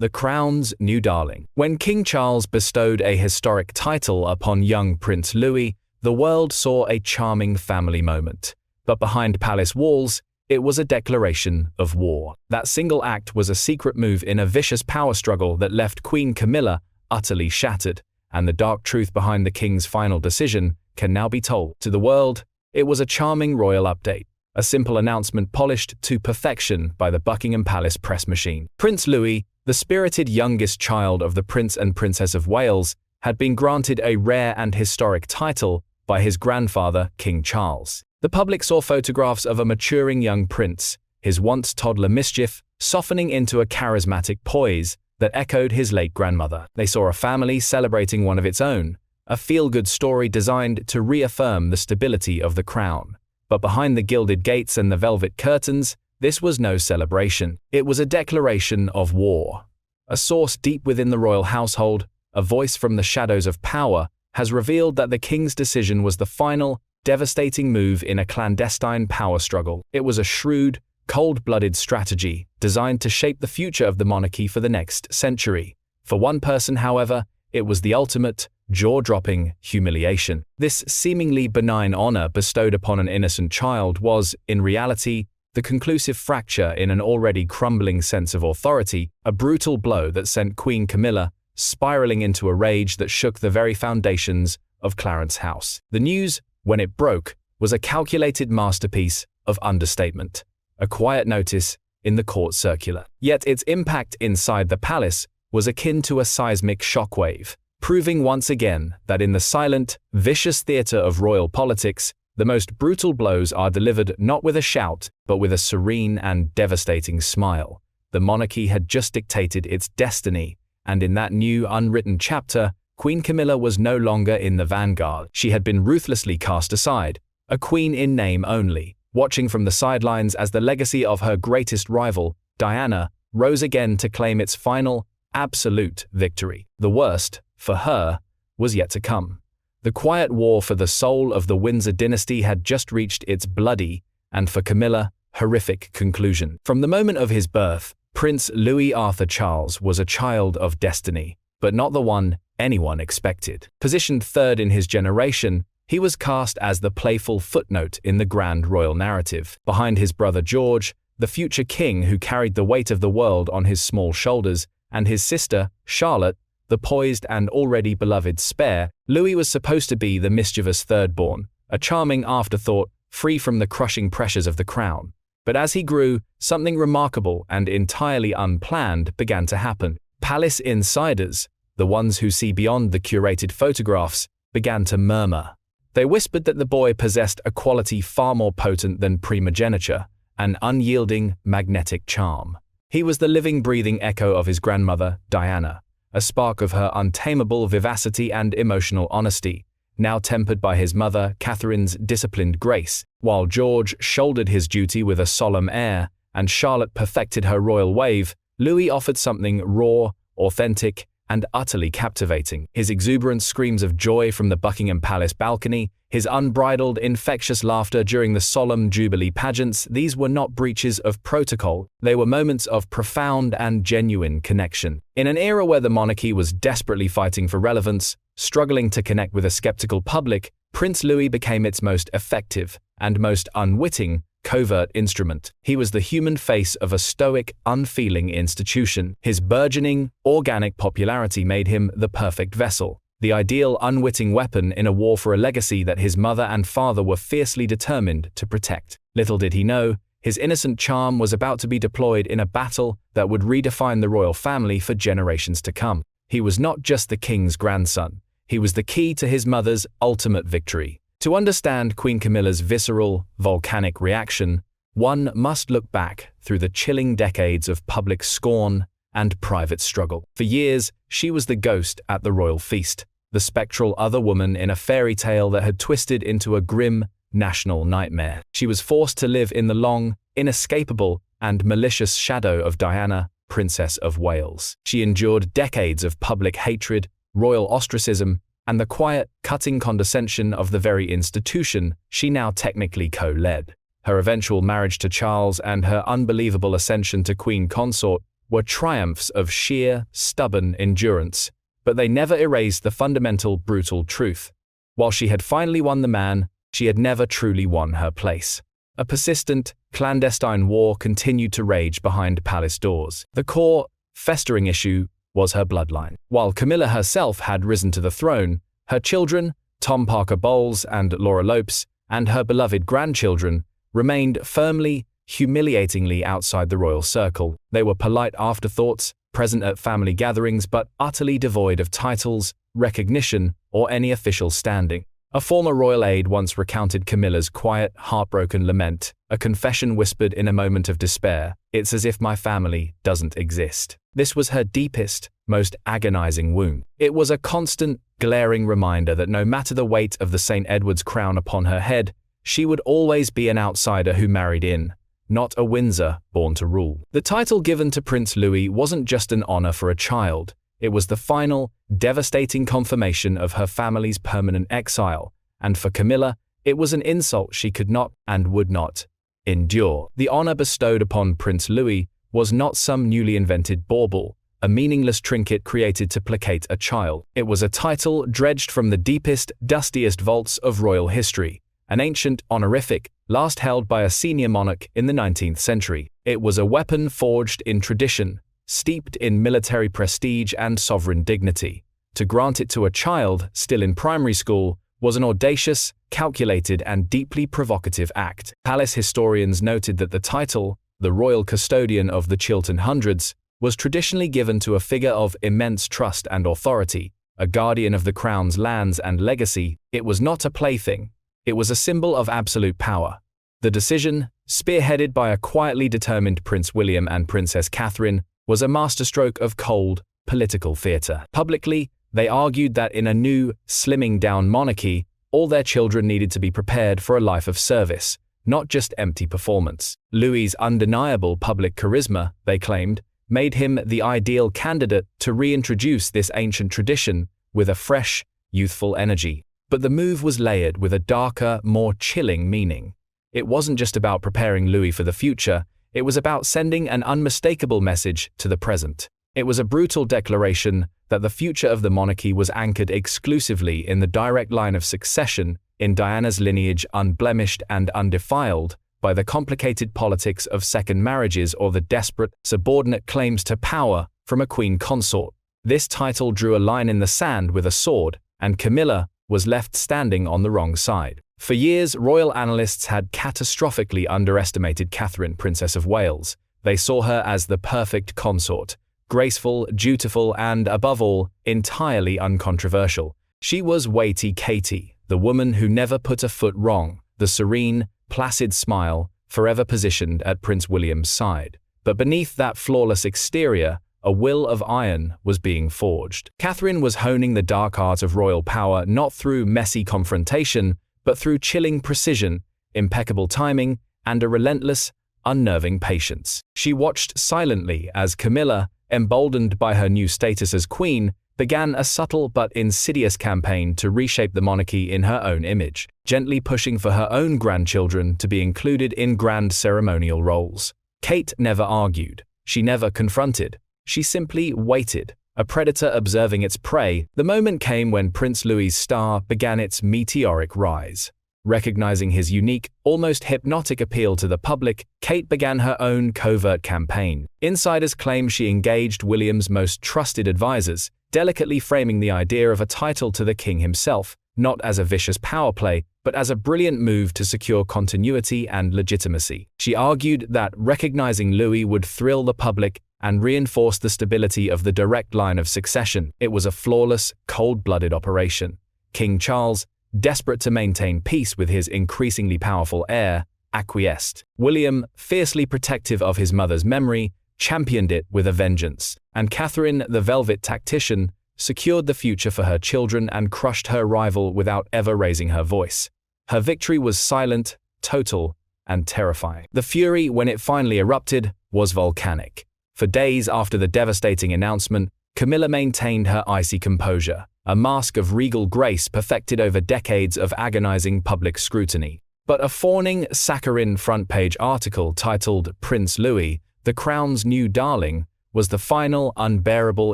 The crown's new darling. When King Charles bestowed a historic title upon young Prince Louis, the world saw a charming family moment. But behind palace walls, it was a declaration of war. That single act was a secret move in a vicious power struggle that left Queen Camilla utterly shattered, and the dark truth behind the king's final decision can now be told. To the world, it was a charming royal update, a simple announcement polished to perfection by the Buckingham Palace press machine. Prince Louis, the spirited youngest child of the Prince and Princess of Wales, had been granted a rare and historic title by his grandfather, King Charles. The public saw photographs of a maturing young prince, his once toddler mischief softening into a charismatic poise that echoed his late grandmother. They saw a family celebrating one of its own, a feel-good story designed to reaffirm the stability of the crown. But behind the gilded gates and the velvet curtains, this was no celebration. It was a declaration of war. A source deep within the royal household, a voice from the shadows of power, has revealed that the king's decision was the final, devastating move in a clandestine power struggle. It was a shrewd, cold-blooded strategy designed to shape the future of the monarchy for the next century. For one person, however, it was the ultimate, jaw-dropping humiliation. This seemingly benign honor bestowed upon an innocent child was, in reality, the conclusive fracture in an already crumbling sense of authority, a brutal blow that sent Queen Camilla spiraling into a rage that shook the very foundations of Clarence House. The news, when it broke, was a calculated masterpiece of understatement, a quiet notice in the court circular. Yet its impact inside the palace was akin to a seismic shockwave, proving once again that in the silent, vicious theater of royal politics, the most brutal blows are delivered not with a shout, but with a serene and devastating smile. The monarchy had just dictated its destiny, and in that new unwritten chapter, Queen Camilla was no longer in the vanguard. She had been ruthlessly cast aside, a queen in name only, watching from the sidelines as the legacy of her greatest rival, Diana, rose again to claim its final, absolute victory. The worst, for her, was yet to come. The quiet war for the soul of the Windsor dynasty had just reached its bloody, and for Camilla, horrific conclusion. From the moment of his birth, Prince Louis Arthur Charles was a child of destiny, but not the one anyone expected. Positioned third in his generation, he was cast as the playful footnote in the grand royal narrative. Behind his brother George, the future king who carried the weight of the world on his small shoulders, and his sister, Charlotte, the poised and already beloved spare, Louis was supposed to be the mischievous third-born, a charming afterthought free from the crushing pressures of the crown. But as he grew, something remarkable and entirely unplanned began to happen. Palace insiders, the ones who see beyond the curated photographs, began to murmur. They whispered that the boy possessed a quality far more potent than primogeniture, an unyielding, magnetic charm. He was the living, breathing echo of his grandmother, Diana, a spark of her untamable vivacity and emotional honesty, now tempered by his mother, Catherine's disciplined grace. While George shouldered his duty with a solemn air, and Charlotte perfected her royal wave, Louis offered something raw, authentic, and utterly captivating. His exuberant screams of joy from the Buckingham Palace balcony, his unbridled, infectious laughter during the solemn Jubilee pageants, these were not breaches of protocol, they were moments of profound and genuine connection. In an era where the monarchy was desperately fighting for relevance, struggling to connect with a skeptical public, Prince Louis became its most effective and most unwitting covert instrument. He was the human face of a stoic, unfeeling institution. His burgeoning, organic popularity made him the perfect vessel, the ideal unwitting weapon in a war for a legacy that his mother and father were fiercely determined to protect. Little did he know, his innocent charm was about to be deployed in a battle that would redefine the royal family for generations to come. He was not just the king's grandson, he was the key to his mother's ultimate victory. To understand Queen Camilla's visceral, volcanic reaction, one must look back through the chilling decades of public scorn and private struggle. For years, she was the ghost at the royal feast, the spectral other woman in a fairy tale that had twisted into a grim, national nightmare. She was forced to live in the long, inescapable, and malicious shadow of Diana, Princess of Wales. She endured decades of public hatred, royal ostracism, and the quiet, cutting condescension of the very institution she now technically co-led. Her eventual marriage to Charles and her unbelievable ascension to queen consort were triumphs of sheer, stubborn endurance, but they never erased the fundamental, brutal truth. While she had finally won the man, she had never truly won her place. A persistent, clandestine war continued to rage behind palace doors. The core, festering issue was her bloodline. While Camilla herself had risen to the throne, her children, Tom Parker Bowles and Laura Lopes, and her beloved grandchildren, remained firmly, humiliatingly outside the royal circle. They were polite afterthoughts, present at family gatherings but utterly devoid of titles, recognition, or any official standing. A former royal aide once recounted Camilla's quiet, heartbroken lament, a confession whispered in a moment of despair, "It's as if my family doesn't exist." This was her deepest, most agonizing wound. It was a constant, glaring reminder that no matter the weight of the St. Edward's crown upon her head, she would always be an outsider who married in, not a Windsor born to rule. The title given to Prince Louis wasn't just an honor for a child. It was the final, devastating confirmation of her family's permanent exile, and for Camilla, it was an insult she could not and would not endure. The honor bestowed upon Prince Louis was not some newly invented bauble, a meaningless trinket created to placate a child. It was a title dredged from the deepest, dustiest vaults of royal history, an ancient honorific last held by a senior monarch in the 19th century. It was a weapon forged in tradition, steeped in military prestige and sovereign dignity. To grant it to a child still in primary school was an audacious, calculated, and deeply provocative act. Palace historians noted that the title, the royal custodian of the Chiltern Hundreds, was traditionally given to a figure of immense trust and authority, a guardian of the crown's lands and legacy. It was not a plaything. It was a symbol of absolute power. The decision, spearheaded by a quietly determined Prince William and Princess Catherine, was a masterstroke of cold, political theatre. Publicly, they argued that in a new, slimming-down monarchy, all their children needed to be prepared for a life of service, not just empty performance. Louis's undeniable public charisma, they claimed, made him the ideal candidate to reintroduce this ancient tradition with a fresh, youthful energy. But the move was layered with a darker, more chilling meaning. It wasn't just about preparing Louis for the future, it was about sending an unmistakable message to the present. It was a brutal declaration that the future of the monarchy was anchored exclusively in the direct line of succession, in Diana's lineage unblemished and undefiled by the complicated politics of second marriages or the desperate, subordinate claims to power from a queen consort. This title drew a line in the sand with a sword, and Camilla was left standing on the wrong side. For years, royal analysts had catastrophically underestimated Catherine, Princess of Wales. They saw her as the perfect consort, graceful, dutiful, and, above all, entirely uncontroversial. She was weighty Katie, the woman who never put a foot wrong, the serene, placid smile, forever positioned at Prince William's side. But beneath that flawless exterior, a will of iron was being forged. Catherine was honing the dark art of royal power not through messy confrontation, but through chilling precision, impeccable timing, and a relentless, unnerving patience. She watched silently as Camilla, emboldened by her new status as queen, began a subtle but insidious campaign to reshape the monarchy in her own image, gently pushing for her own grandchildren to be included in grand ceremonial roles. Kate never argued. She never confronted. She simply waited, a predator observing its prey. The moment came when Prince Louis's star began its meteoric rise. Recognizing his unique, almost hypnotic appeal to the public, Kate began her own covert campaign. Insiders claim she engaged William's most trusted advisors, delicately framing the idea of a title to the king himself, not as a vicious power play, but as a brilliant move to secure continuity and legitimacy. She argued that recognizing Louis would thrill the public and reinforce the stability of the direct line of succession. It was a flawless, cold-blooded operation. King Charles, desperate to maintain peace with his increasingly powerful heir, acquiesced. William, fiercely protective of his mother's memory, championed it with a vengeance. And Catherine, the velvet tactician, secured the future for her children and crushed her rival without ever raising her voice. Her victory was silent, total, and terrifying. The fury, when it finally erupted, was volcanic. For days after the devastating announcement, Camilla maintained her icy composure, a mask of regal grace perfected over decades of agonizing public scrutiny. But a fawning, saccharine front-page article titled "Prince Louis, the Crown's New Darling," was the final, unbearable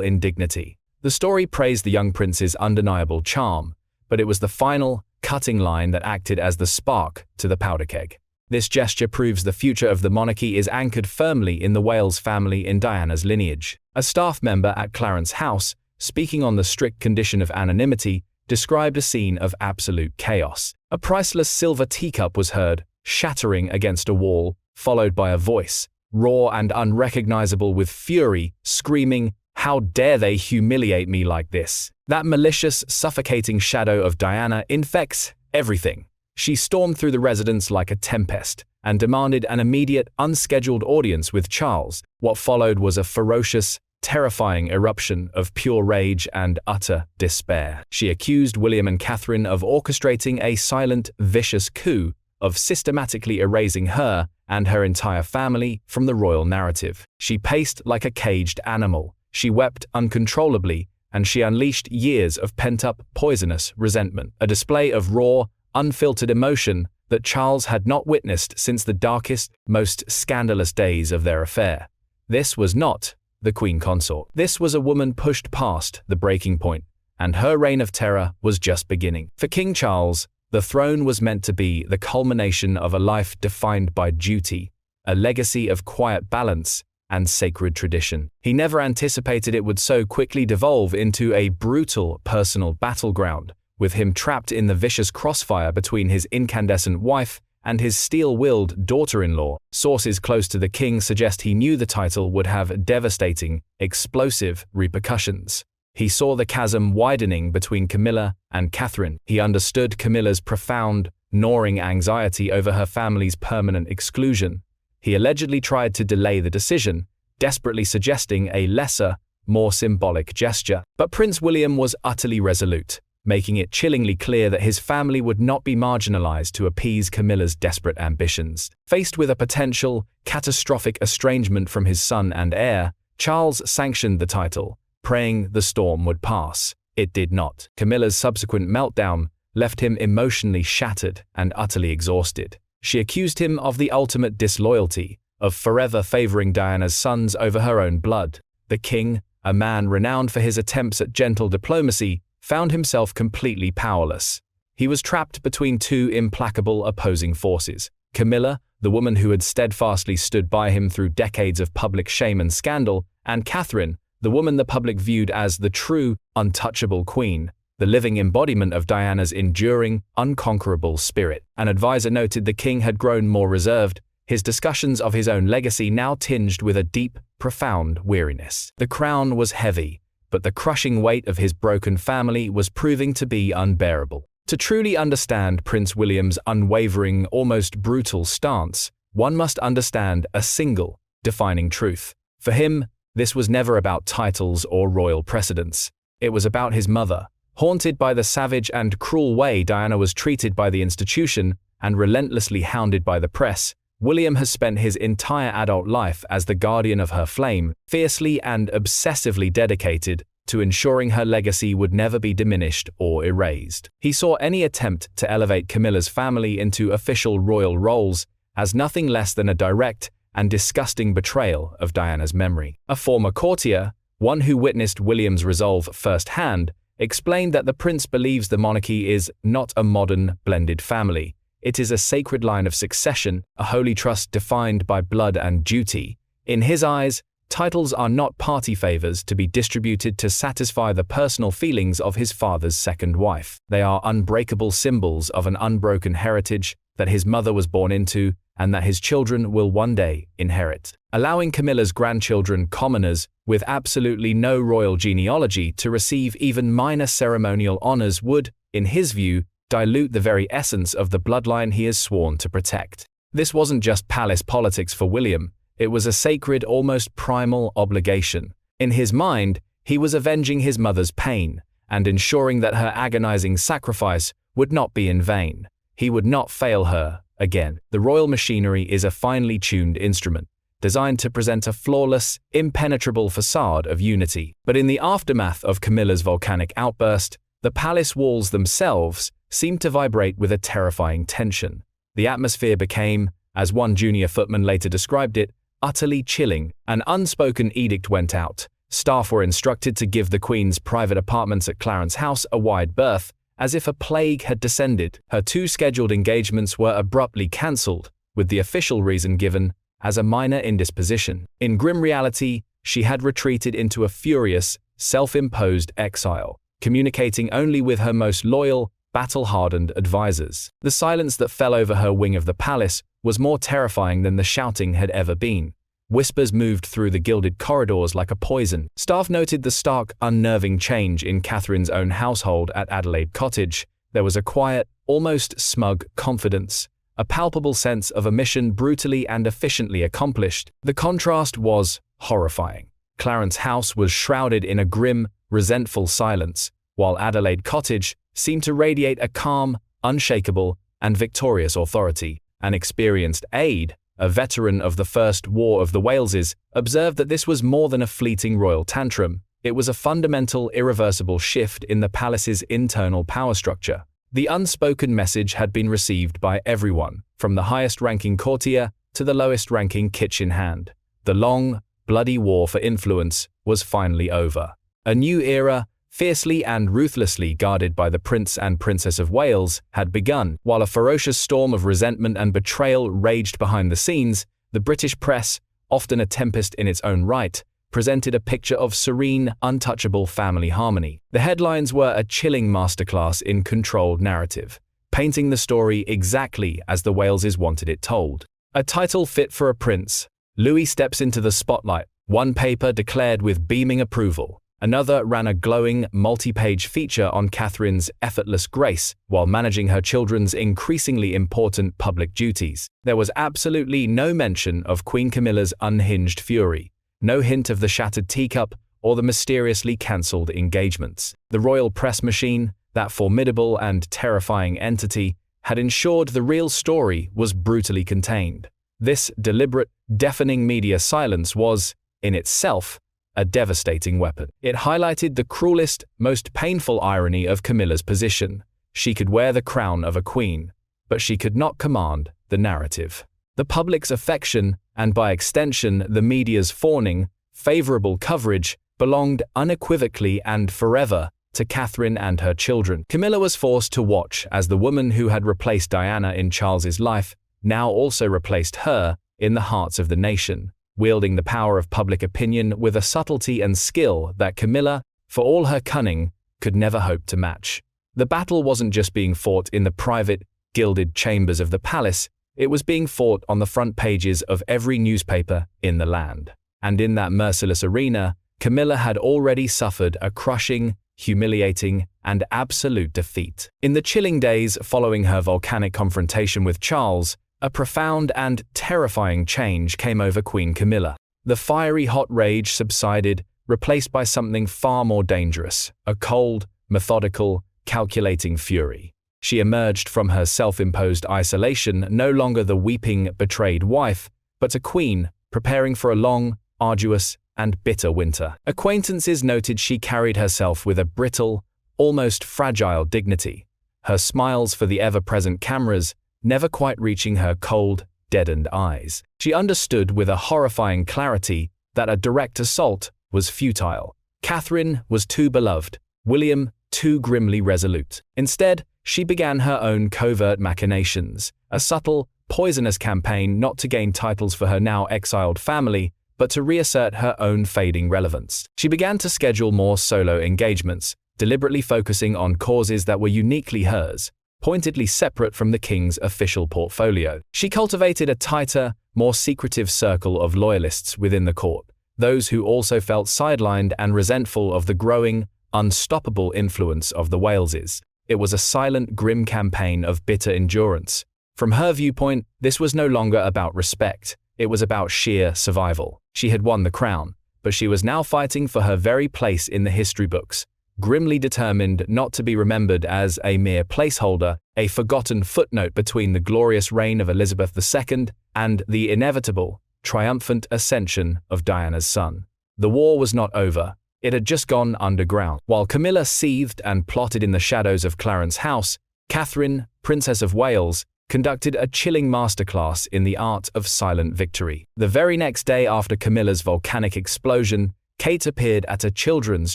indignity. The story praised the young prince's undeniable charm, but it was the final, cutting line that acted as the spark to the powder keg. This gesture proves the future of the monarchy is anchored firmly in the Wales family in Diana's lineage. A staff member at Clarence House, speaking on the strict condition of anonymity, described a scene of absolute chaos. A priceless silver teacup was heard, shattering against a wall, followed by a voice, raw and unrecognizable with fury, screaming, "How dare they humiliate me like this?" That malicious, suffocating shadow of Diana infects everything. She stormed through the residence like a tempest and demanded an immediate, unscheduled audience with Charles. What followed was a ferocious, terrifying eruption of pure rage and utter despair. She accused William and Catherine of orchestrating a silent, vicious coup, of systematically erasing her and her entire family from the royal narrative. She paced like a caged animal. She wept uncontrollably, and she unleashed years of pent-up, poisonous resentment, a display of raw, unfiltered emotion that Charles had not witnessed since the darkest, most scandalous days of their affair. This was not the Queen Consort. This was a woman pushed past the breaking point, and her reign of terror was just beginning. For King Charles, the throne was meant to be the culmination of a life defined by duty, a legacy of quiet balance and sacred tradition. He never anticipated it would so quickly devolve into a brutal personal battleground, with him trapped in the vicious crossfire between his incandescent wife and his steel-willed daughter-in-law. Sources close to the king suggest he knew the title would have devastating, explosive repercussions. He saw the chasm widening between Camilla and Catherine. He understood Camilla's profound, gnawing anxiety over her family's permanent exclusion. He allegedly tried to delay the decision, desperately suggesting a lesser, more symbolic gesture. But Prince William was utterly resolute, making it chillingly clear that his family would not be marginalized to appease Camilla's desperate ambitions. Faced with a potential, catastrophic estrangement from his son and heir, Charles sanctioned the title, praying the storm would pass. It did not. Camilla's subsequent meltdown left him emotionally shattered and utterly exhausted. She accused him of the ultimate disloyalty, of forever favoring Diana's sons over her own blood. The king, a man renowned for his attempts at gentle diplomacy, found himself completely powerless. He was trapped between two implacable opposing forces. Camilla, the woman who had steadfastly stood by him through decades of public shame and scandal, and Catherine, the woman the public viewed as the true, untouchable queen, the living embodiment of Diana's enduring, unconquerable spirit. An advisor noted the king had grown more reserved, his discussions of his own legacy now tinged with a deep, profound weariness. The crown was heavy, but the crushing weight of his broken family was proving to be unbearable. To truly understand Prince William's unwavering, almost brutal stance, one must understand a single, defining truth. For him, this was never about titles or royal precedence. It was about his mother. Haunted by the savage and cruel way Diana was treated by the institution and relentlessly hounded by the press, William has spent his entire adult life as the guardian of her flame, fiercely and obsessively dedicated to ensuring her legacy would never be diminished or erased. He saw any attempt to elevate Camilla's family into official royal roles as nothing less than a direct and disgusting betrayal of Diana's memory. A former courtier, one who witnessed William's resolve firsthand, explained that the prince believes the monarchy is not a modern, blended family. It is a sacred line of succession, a holy trust defined by blood and duty. In his eyes, titles are not party favors to be distributed to satisfy the personal feelings of his father's second wife. They are unbreakable symbols of an unbroken heritage that his mother was born into and that his children will one day inherit. Allowing Camilla's grandchildren, commoners with absolutely no royal genealogy, to receive even minor ceremonial honors would, in his view, dilute the very essence of the bloodline he is sworn to protect. This wasn't just palace politics for William, it was a sacred, almost primal obligation. In his mind, he was avenging his mother's pain and ensuring that her agonizing sacrifice would not be in vain. He would not fail her again. The royal machinery is a finely tuned instrument, designed to present a flawless, impenetrable facade of unity. But in the aftermath of Camilla's volcanic outburst, the palace walls themselves seemed to vibrate with a terrifying tension. The atmosphere became, as one junior footman later described it, utterly chilling. An unspoken edict went out. Staff were instructed to give the Queen's private apartments at Clarence House a wide berth, as if a plague had descended. Her 2 scheduled engagements were abruptly cancelled, with the official reason given as a minor indisposition. In grim reality, she had retreated into a furious, self-imposed exile, communicating only with her most loyal, battle-hardened advisors. The silence that fell over her wing of the palace was more terrifying than the shouting had ever been. Whispers moved through the gilded corridors like a poison. Staff noted the stark, unnerving change in Catherine's own household at Adelaide Cottage. There was a quiet, almost smug confidence, a palpable sense of a mission brutally and efficiently accomplished. The contrast was horrifying. Clarence House was shrouded in a grim, resentful silence, while Adelaide Cottage seemed to radiate a calm, unshakable, and victorious authority. An experienced aide, a veteran of the First War of the Waleses, observed that this was more than a fleeting royal tantrum. It was a fundamental, irreversible shift in the palace's internal power structure. The unspoken message had been received by everyone, from the highest-ranking courtier to the lowest-ranking kitchen hand. The long, bloody war for influence was finally over. A new era, fiercely and ruthlessly guarded by the Prince and Princess of Wales, had begun. While a ferocious storm of resentment and betrayal raged behind the scenes, the British press, often a tempest in its own right, presented a picture of serene, untouchable family harmony. The headlines were a chilling masterclass in controlled narrative, painting the story exactly as the Waleses wanted it told. A title fit for a prince. Louis steps into the spotlight. One paper declared with beaming approval. Another ran a glowing, multi-page feature on Catherine's effortless grace while managing her children's increasingly important public duties. There was absolutely no mention of Queen Camilla's unhinged fury, no hint of the shattered teacup or the mysteriously cancelled engagements. The royal press machine, that formidable and terrifying entity, had ensured the real story was brutally contained. This deliberate, deafening media silence was, in itself, a devastating weapon. It highlighted the cruelest, most painful irony of Camilla's position. She could wear the crown of a queen, but she could not command the narrative. The public's affection, and by extension the media's fawning, favorable coverage, belonged unequivocally and forever to Catherine and her children. Camilla was forced to watch as the woman who had replaced Diana in Charles's life now also replaced her in the hearts of the nation, wielding the power of public opinion with a subtlety and skill that Camilla, for all her cunning, could never hope to match. The battle wasn't just being fought in the private, gilded chambers of the palace, it was being fought on the front pages of every newspaper in the land. And in that merciless arena, Camilla had already suffered a crushing, humiliating, and absolute defeat. In the chilling days following her volcanic confrontation with Charles, a profound and terrifying change came over Queen Camilla. The fiery hot rage subsided, replaced by something far more dangerous, a cold, methodical, calculating fury. She emerged from her self-imposed isolation no longer the weeping, betrayed wife, but a queen preparing for a long, arduous, and bitter winter. Acquaintances noted she carried herself with a brittle, almost fragile dignity, her smiles for the ever-present cameras never quite reaching her cold, deadened eyes. She understood with a horrifying clarity that a direct assault was futile. Catherine was too beloved, William too grimly resolute. Instead, she began her own covert machinations, a subtle, poisonous campaign not to gain titles for her now exiled family, but to reassert her own fading relevance. She began to schedule more solo engagements, deliberately focusing on causes that were uniquely hers, pointedly separate from the king's official portfolio. She cultivated a tighter, more secretive circle of loyalists within the court, those who also felt sidelined and resentful of the growing, unstoppable influence of the Waleses. It was a silent, grim campaign of bitter endurance. From her viewpoint, this was no longer about respect. It was about sheer survival. She had won the crown, but she was now fighting for her very place in the history books, grimly determined not to be remembered as a mere placeholder, a forgotten footnote between the glorious reign of Elizabeth II and the inevitable, triumphant ascension of Diana's son. The war was not over. It had just gone underground. While Camilla seethed and plotted in the shadows of Clarence House, Catherine, Princess of Wales, conducted a chilling masterclass in the art of silent victory. The very next day after Camilla's volcanic explosion, Kate appeared at a children's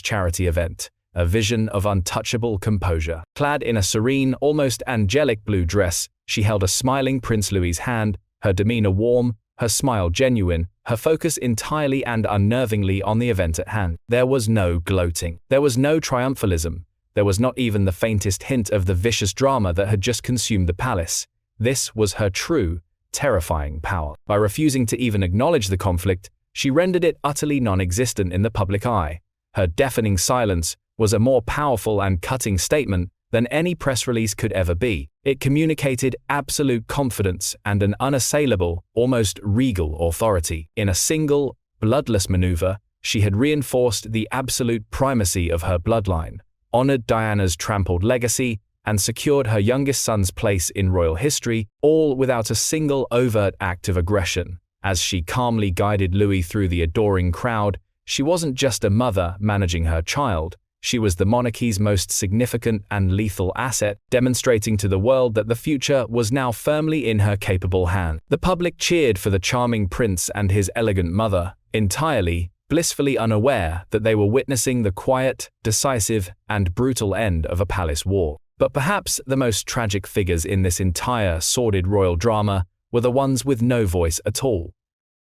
charity event, a vision of untouchable composure. Clad in a serene, almost angelic blue dress, she held a smiling Prince Louis's hand, her demeanor warm, her smile genuine, her focus entirely and unnervingly on the event at hand. There was no gloating. There was no triumphalism. There was not even the faintest hint of the vicious drama that had just consumed the palace. This was her true, terrifying power. By refusing to even acknowledge the conflict, she rendered it utterly non-existent in the public eye. Her deafening silence was a more powerful and cutting statement than any press release could ever be. It communicated absolute confidence and an unassailable, almost regal authority. In a single, bloodless maneuver, she had reinforced the absolute primacy of her bloodline, honored Diana's trampled legacy, and secured her youngest son's place in royal history, all without a single overt act of aggression. As she calmly guided Louis through the adoring crowd, she wasn't just a mother managing her child. She was the monarchy's most significant and lethal asset, demonstrating to the world that the future was now firmly in her capable hand. The public cheered for the charming prince and his elegant mother, entirely, blissfully unaware that they were witnessing the quiet, decisive, and brutal end of a palace war. But perhaps the most tragic figures in this entire sordid royal drama were the ones with no voice at all.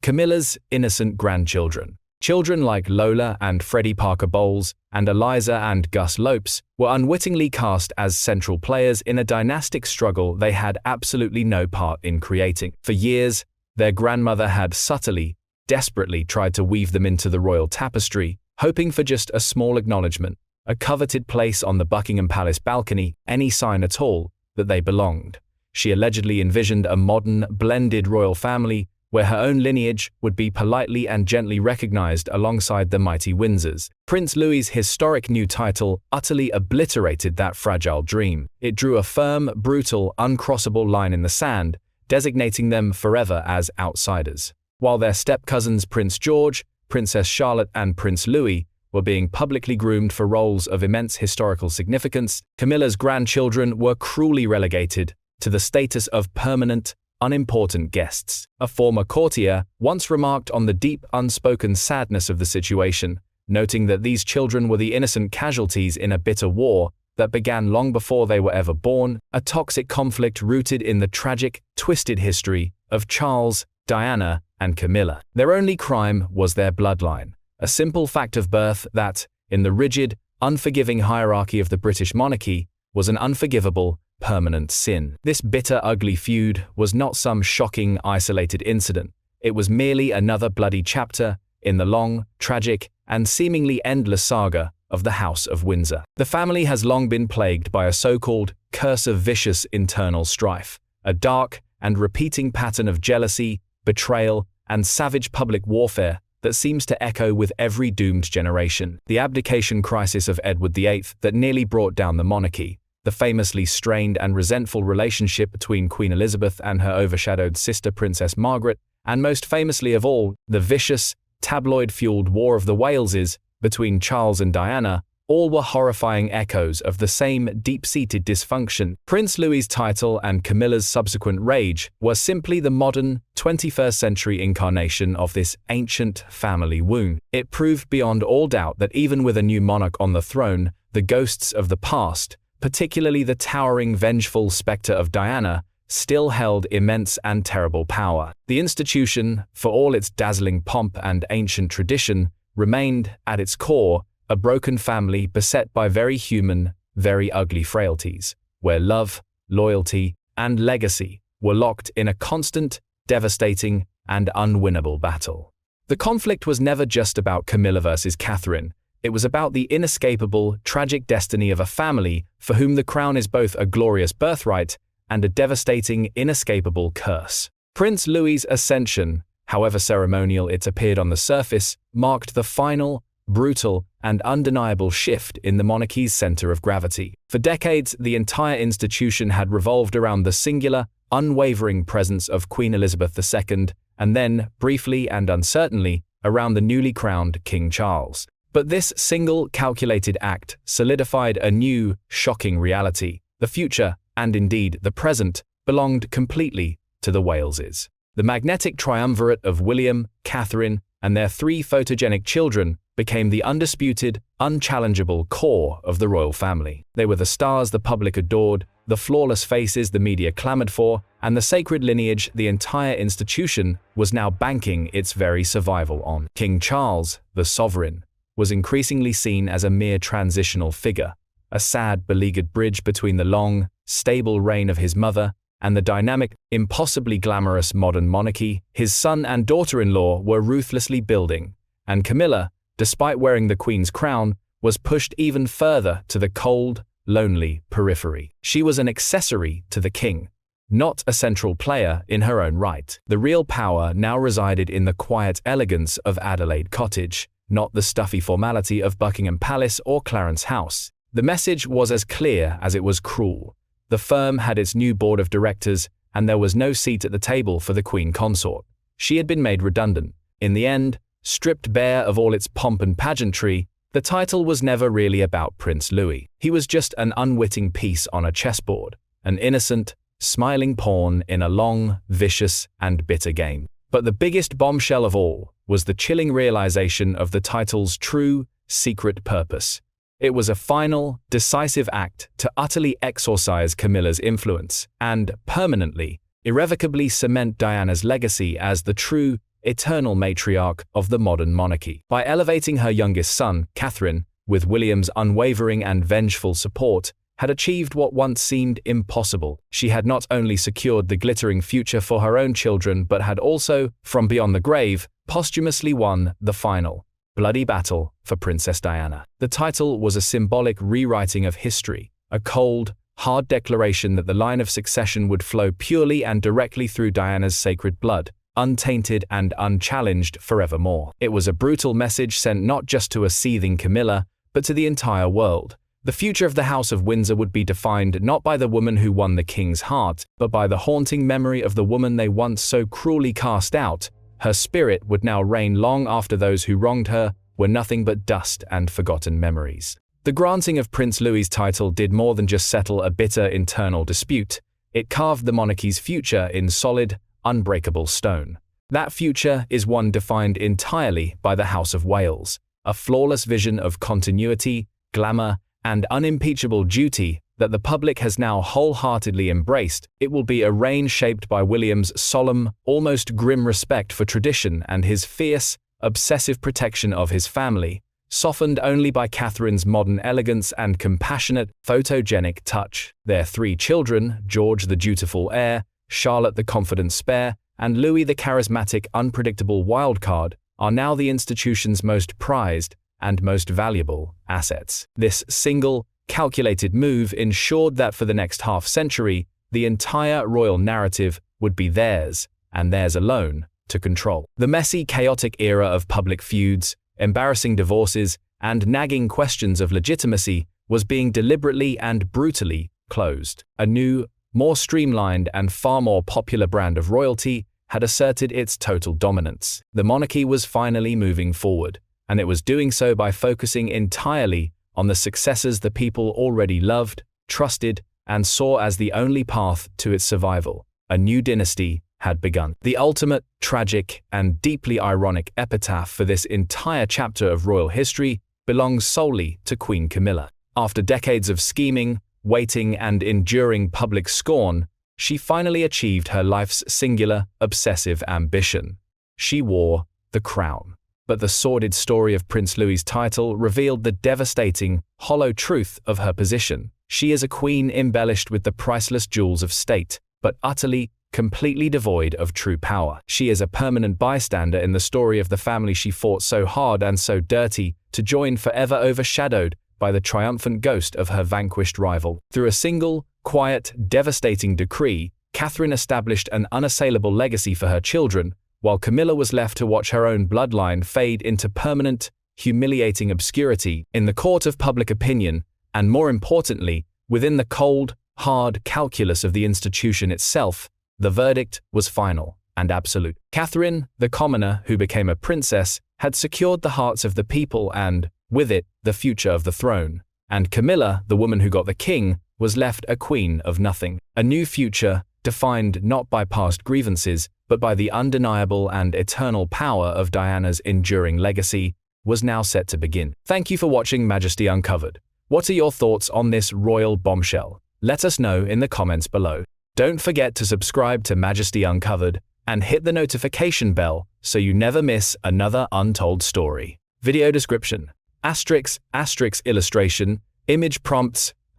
Camilla's innocent grandchildren. Children like Lola and Freddie Parker Bowles and Eliza and Gus Lopes were unwittingly cast as central players in a dynastic struggle they had absolutely no part in creating. For years, their grandmother had subtly, desperately tried to weave them into the royal tapestry, hoping for just a small acknowledgement, a coveted place on the Buckingham Palace balcony, any sign at all that they belonged. She allegedly envisioned a modern, blended royal family where her own lineage would be politely and gently recognized alongside the mighty Windsors. Prince Louis's historic new title utterly obliterated that fragile dream. It drew a firm, brutal, uncrossable line in the sand, designating them forever as outsiders. While their step-cousins Prince George, Princess Charlotte, and Prince Louis were being publicly groomed for roles of immense historical significance, Camilla's grandchildren were cruelly relegated to the status of permanent, unimportant guests. A former courtier once remarked on the deep, unspoken sadness of the situation, noting that these children were the innocent casualties in a bitter war that began long before they were ever born, a toxic conflict rooted in the tragic, twisted history of Charles, Diana, and Camilla. Their only crime was their bloodline, a simple fact of birth that, in the rigid, unforgiving hierarchy of the British monarchy, was an unforgivable, permanent sin. This bitter, ugly feud was not some shocking, isolated incident. It was merely another bloody chapter in the long, tragic, and seemingly endless saga of the House of Windsor. The family has long been plagued by a so-called curse of vicious internal strife, a dark and repeating pattern of jealousy, betrayal, and savage public warfare that seems to echo with every doomed generation. The abdication crisis of Edward VIII that nearly brought down the monarchy, the famously strained and resentful relationship between Queen Elizabeth and her overshadowed sister Princess Margaret, and most famously of all, the vicious, tabloid-fueled War of the Waleses between Charles and Diana, all were horrifying echoes of the same deep-seated dysfunction. Prince Louis's title and Camilla's subsequent rage were simply the modern, 21st century incarnation of this ancient family wound. It proved beyond all doubt that even with a new monarch on the throne, the ghosts of the past, particularly the towering, vengeful spectre of Diana, still held immense and terrible power. The institution, for all its dazzling pomp and ancient tradition, remained, at its core, a broken family beset by very human, very ugly frailties, where love, loyalty, and legacy were locked in a constant, devastating, and unwinnable battle. The conflict was never just about Camilla versus Catherine. It was about the inescapable, tragic destiny of a family for whom the crown is both a glorious birthright and a devastating, inescapable curse. Prince Louis's ascension, however ceremonial it appeared on the surface, marked the final, brutal, and undeniable shift in the monarchy's center of gravity. For decades, the entire institution had revolved around the singular, unwavering presence of Queen Elizabeth II, and then, briefly and uncertainly, around the newly crowned King Charles. But this single, calculated act solidified a new, shocking reality. The future, and indeed the present, belonged completely to the Waleses. The magnetic triumvirate of William, Catherine, and their three photogenic children became the undisputed, unchallengeable core of the royal family. They were the stars the public adored, the flawless faces the media clamored for, and the sacred lineage the entire institution was now banking its very survival on. King Charles, the sovereign, was increasingly seen as a mere transitional figure, a sad, beleaguered bridge between the long, stable reign of his mother and the dynamic, impossibly glamorous modern monarchy his son and daughter-in-law were ruthlessly building, and Camilla, despite wearing the Queen's crown, was pushed even further to the cold, lonely periphery. She was an accessory to the king, not a central player in her own right. The real power now resided in the quiet elegance of Adelaide Cottage, not the stuffy formality of Buckingham Palace or Clarence House. The message was as clear as it was cruel. The firm had its new board of directors, and there was no seat at the table for the Queen Consort. She had been made redundant. In the end, stripped bare of all its pomp and pageantry, the title was never really about Prince Louis. He was just an unwitting piece on a chessboard, an innocent, smiling pawn in a long, vicious, and bitter game. But the biggest bombshell of all was the chilling realization of the title's true, secret purpose. It was a final, decisive act to utterly exorcise Camilla's influence and, permanently, irrevocably cement Diana's legacy as the true, eternal matriarch of the modern monarchy. By elevating her youngest son, Catherine, with William's unwavering and vengeful support, had achieved what once seemed impossible. She had not only secured the glittering future for her own children but had also, from beyond the grave, posthumously won the final, bloody battle for Princess Diana. The title was a symbolic rewriting of history, a cold, hard declaration that the line of succession would flow purely and directly through Diana's sacred blood, untainted and unchallenged forevermore. It was a brutal message sent not just to a seething Camilla, but to the entire world. The future of the House of Windsor would be defined not by the woman who won the king's heart, but by the haunting memory of the woman they once so cruelly cast out. Her spirit would now reign long after those who wronged her were nothing but dust and forgotten memories. The granting of Prince Louis's title did more than just settle a bitter internal dispute. It carved the monarchy's future in solid, unbreakable stone. That future is one defined entirely by the House of Wales, a flawless vision of continuity, glamour, and unimpeachable duty that the public has now wholeheartedly embraced. It will be a reign shaped by William's solemn, almost grim respect for tradition and his fierce, obsessive protection of his family, softened only by Catherine's modern elegance and compassionate, photogenic touch. Their three children, George the dutiful heir, Charlotte the confident spare, and Louis the charismatic, unpredictable wildcard, are now the institution's most prized and most valuable assets. This single, calculated move ensured that for the next half-century, the entire royal narrative would be theirs, and theirs alone, to control. The messy, chaotic era of public feuds, embarrassing divorces, and nagging questions of legitimacy was being deliberately and brutally closed. A new, more streamlined and far more popular brand of royalty had asserted its total dominance. The monarchy was finally moving forward, and it was doing so by focusing entirely on the successors the people already loved, trusted, and saw as the only path to its survival. A new dynasty had begun. The ultimate, tragic, and deeply ironic epitaph for this entire chapter of royal history belongs solely to Queen Camilla. After decades of scheming, waiting, and enduring public scorn, she finally achieved her life's singular, obsessive ambition. She wore the crown. But the sordid story of Prince Louis's title revealed the devastating, hollow truth of her position. She is a queen embellished with the priceless jewels of state, but utterly, completely devoid of true power. She is a permanent bystander in the story of the family she fought so hard and so dirty to join, forever overshadowed by the triumphant ghost of her vanquished rival. Through a single, quiet, devastating decree, Catherine established an unassailable legacy for her children, while Camilla was left to watch her own bloodline fade into permanent, humiliating obscurity. In the court of public opinion, and more importantly, within the cold, hard calculus of the institution itself, the verdict was final and absolute. Catherine, the commoner who became a princess, had secured the hearts of the people and, with it, the future of the throne. And Camilla, the woman who got the king, was left a queen of nothing. A new future, defined not by past grievances, but by the undeniable and eternal power of Diana's enduring legacy, was now set to begin. Thank you for watching Majesty Uncovered. What are your thoughts on this royal bombshell? Let us know in the comments below. Don't forget to subscribe to Majesty Uncovered and hit the notification bell so you never miss another untold story. Video description: **** illustration, image prompts, ****.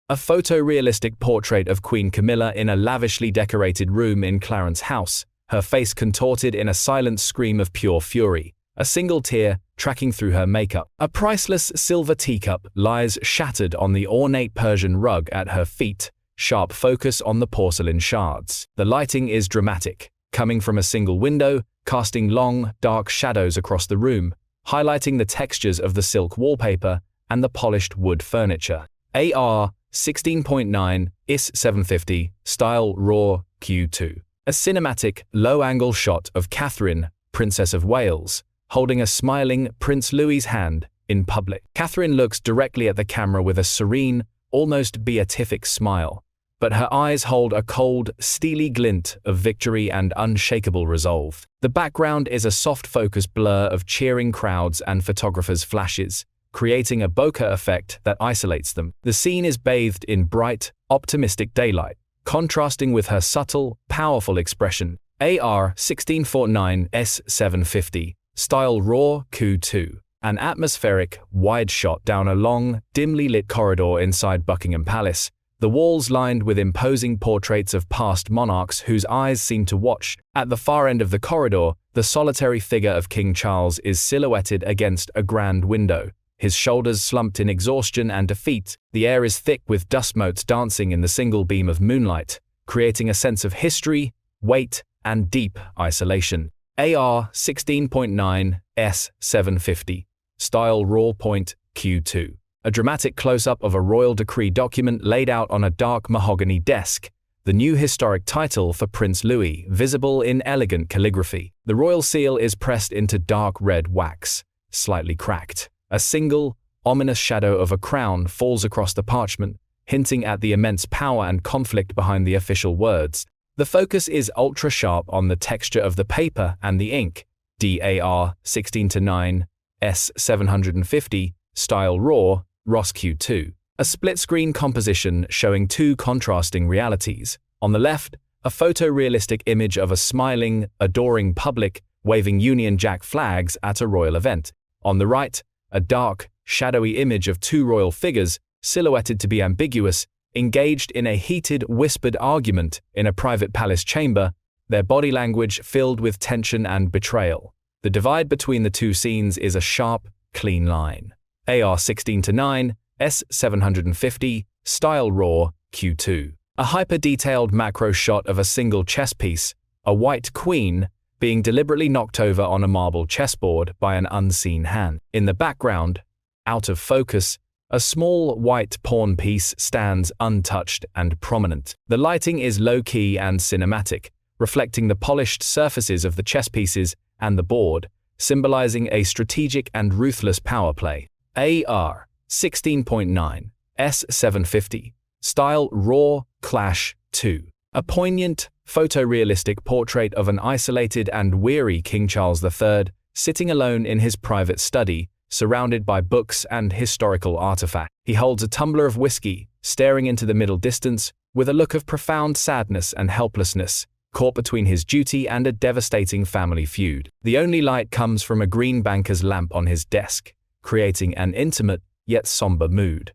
A photorealistic portrait of Queen Camilla in a lavishly decorated room in Clarence House, her face contorted in a silent scream of pure fury, a single tear tracking through her makeup. A priceless silver teacup lies shattered on the ornate Persian rug at her feet, sharp focus on the porcelain shards. The lighting is dramatic, coming from a single window, casting long, dark shadows across the room, highlighting the textures of the silk wallpaper and the polished wood furniture. AR 16.9 IS 750 Style RAW Q2. A cinematic, low-angle shot of Catherine, Princess of Wales, holding a smiling Prince Louis's hand in public. Catherine looks directly at the camera with a serene, almost beatific smile, but her eyes hold a cold, steely glint of victory and unshakable resolve. The background is a soft-focus blur of cheering crowds and photographers' flashes, creating a bokeh effect that isolates them. The scene is bathed in bright, optimistic daylight, contrasting with her subtle, powerful expression. AR 1649 S 750 Style RAW Q2. An atmospheric, wide shot down a long, dimly lit corridor inside Buckingham Palace, the walls lined with imposing portraits of past monarchs whose eyes seem to watch. At the far end of the corridor, the solitary figure of King Charles is silhouetted against a grand window, his shoulders slumped in exhaustion and defeat. The air is thick with dust motes dancing in the single beam of moonlight, creating a sense of history, weight, and deep isolation. AR 16.9 S 750 Style RAW Point Q2. A dramatic close-up of a royal decree document laid out on a dark mahogany desk, the new historic title for Prince Louis visible in elegant calligraphy. The royal seal is pressed into dark red wax, slightly cracked. A single, ominous shadow of a crown falls across the parchment, hinting at the immense power and conflict behind the official words. The focus is ultra-sharp on the texture of the paper and the ink. DAR 16:9 S 750 Style RAW ROS Q2. A split-screen composition showing two contrasting realities. On the left, a photorealistic image of a smiling, adoring public waving Union Jack flags at a royal event. On the right, a dark, shadowy image of two royal figures, silhouetted to be ambiguous, engaged in a heated, whispered argument in a private palace chamber, their body language filled with tension and betrayal. The divide between the two scenes is a sharp, clean line. AR 16:9 S 750 Style RAW Q2. A hyper-detailed macro shot of a single chess piece, a white queen, being deliberately knocked over on a marble chessboard by an unseen hand. In the background, out of focus, a small white pawn piece stands untouched and prominent. The lighting is low-key and cinematic, reflecting the polished surfaces of the chess pieces and the board, symbolizing a strategic and ruthless power play. AR 16.9 S 750 Style RAW Clash 2. A poignant, photorealistic portrait of an isolated and weary King Charles III, sitting alone in his private study, surrounded by books and historical artifacts. He holds a tumbler of whiskey, staring into the middle distance, with a look of profound sadness and helplessness, caught between his duty and a devastating family feud. The only light comes from a green banker's lamp on his desk, creating an intimate yet somber mood.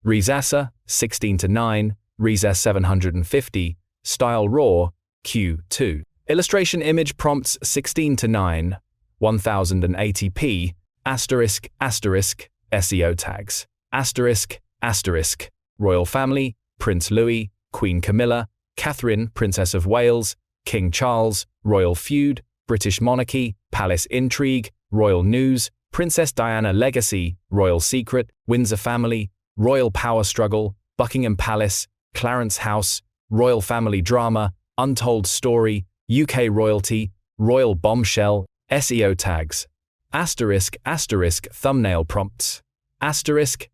Rizasa 16:9 Riza 750 Style RAW Q2. Illustration image prompts 16:9 1080p asterisk asterisk SEO tags asterisk Royal Family, Prince Louis, Queen Camilla, Catherine, Princess of Wales, King Charles, Royal Feud, British Monarchy, Palace Intrigue, Royal News, Princess Diana Legacy, Royal Secret, Windsor Family, Royal Power Struggle, Buckingham Palace, Clarence House, Royal Family Drama, Untold Story, UK Royalty, Royal Bombshell, SEO tags, asterisk thumbnail prompts, asterisk.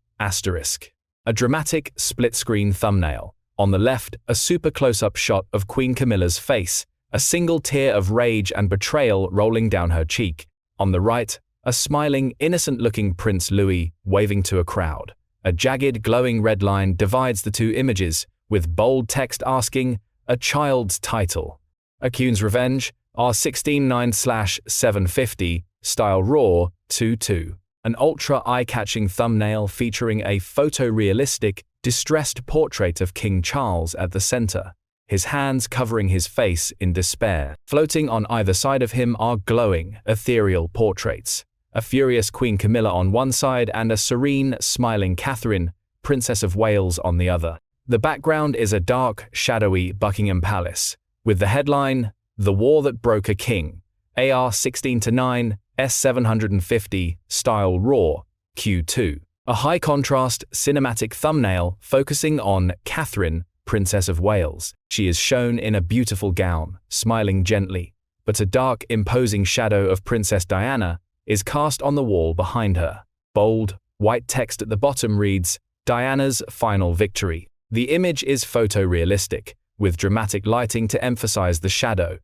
A dramatic split-screen thumbnail, On the left, a super close-up shot of Queen Camilla's face, a single tear of rage and betrayal rolling down her cheek. On the right, a smiling, innocent-looking Prince Louis waving to a crowd. A jagged, glowing red line divides the two images, with bold text asking, "A child's title." A Queen's Revenge, R16:9/750, style RAW, 2:2. An ultra eye-catching thumbnail featuring a photorealistic, distressed portrait of King Charles at the center, his hands covering his face in despair. Floating on either side of him are glowing, ethereal portraits. A furious Queen Camilla on one side and a serene, smiling Catherine, Princess of Wales, on the other. The background is a dark, shadowy Buckingham Palace, with the headline, "The War That Broke a King," AR16:9, S750, style RAW, Q2. A high-contrast, cinematic thumbnail focusing on Catherine, Princess of Wales. She is shown in a beautiful gown, smiling gently, but a dark, imposing shadow of Princess Diana is cast on the wall behind her. Bold, white text at the bottom reads, "Diana's Final Victory." The image is photorealistic, with dramatic lighting to emphasize the shadow.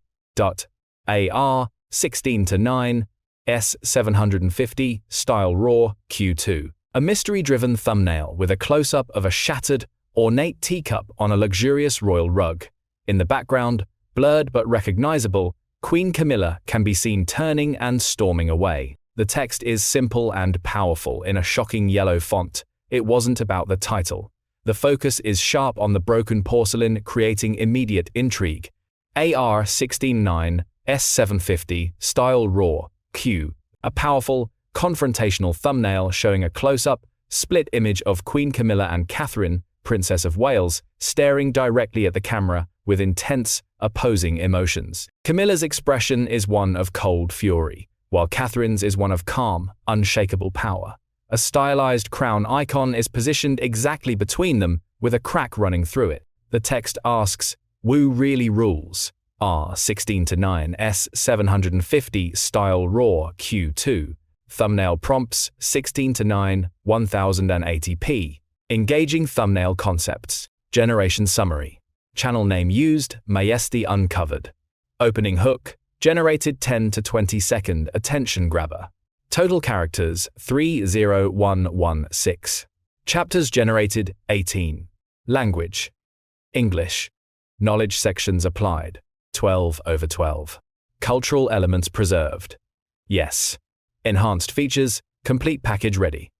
AR16:9, S750, style RAW, Q2. A mystery-driven thumbnail with a close-up of a shattered, ornate teacup on a luxurious royal rug. In the background, blurred but recognizable, Queen Camilla can be seen turning and storming away. The text is simple and powerful in a shocking yellow font. It wasn't about the title. The focus is sharp on the broken porcelain, creating immediate intrigue. AR16:9, S750, style RAW, Q. A powerful, confrontational thumbnail showing a close-up, split image of Queen Camilla and Catherine, Princess of Wales, staring directly at the camera with intense, opposing emotions. Camilla's expression is one of cold fury, while Catherine's is one of calm, unshakable power. A stylized crown icon is positioned exactly between them, with a crack running through it. The text asks, "Who really rules?" R16:9, S750, style RAW, Q2. Thumbnail prompts 16:9, 1080p. Engaging thumbnail concepts. Generation summary. Channel name used, Majesty Uncovered. Opening hook, generated 10 to 20 second attention grabber. Total characters, 30116. Chapters generated, 18. Language, English. Knowledge sections applied, 12/12. Cultural elements preserved. Yes. Enhanced features, complete package ready.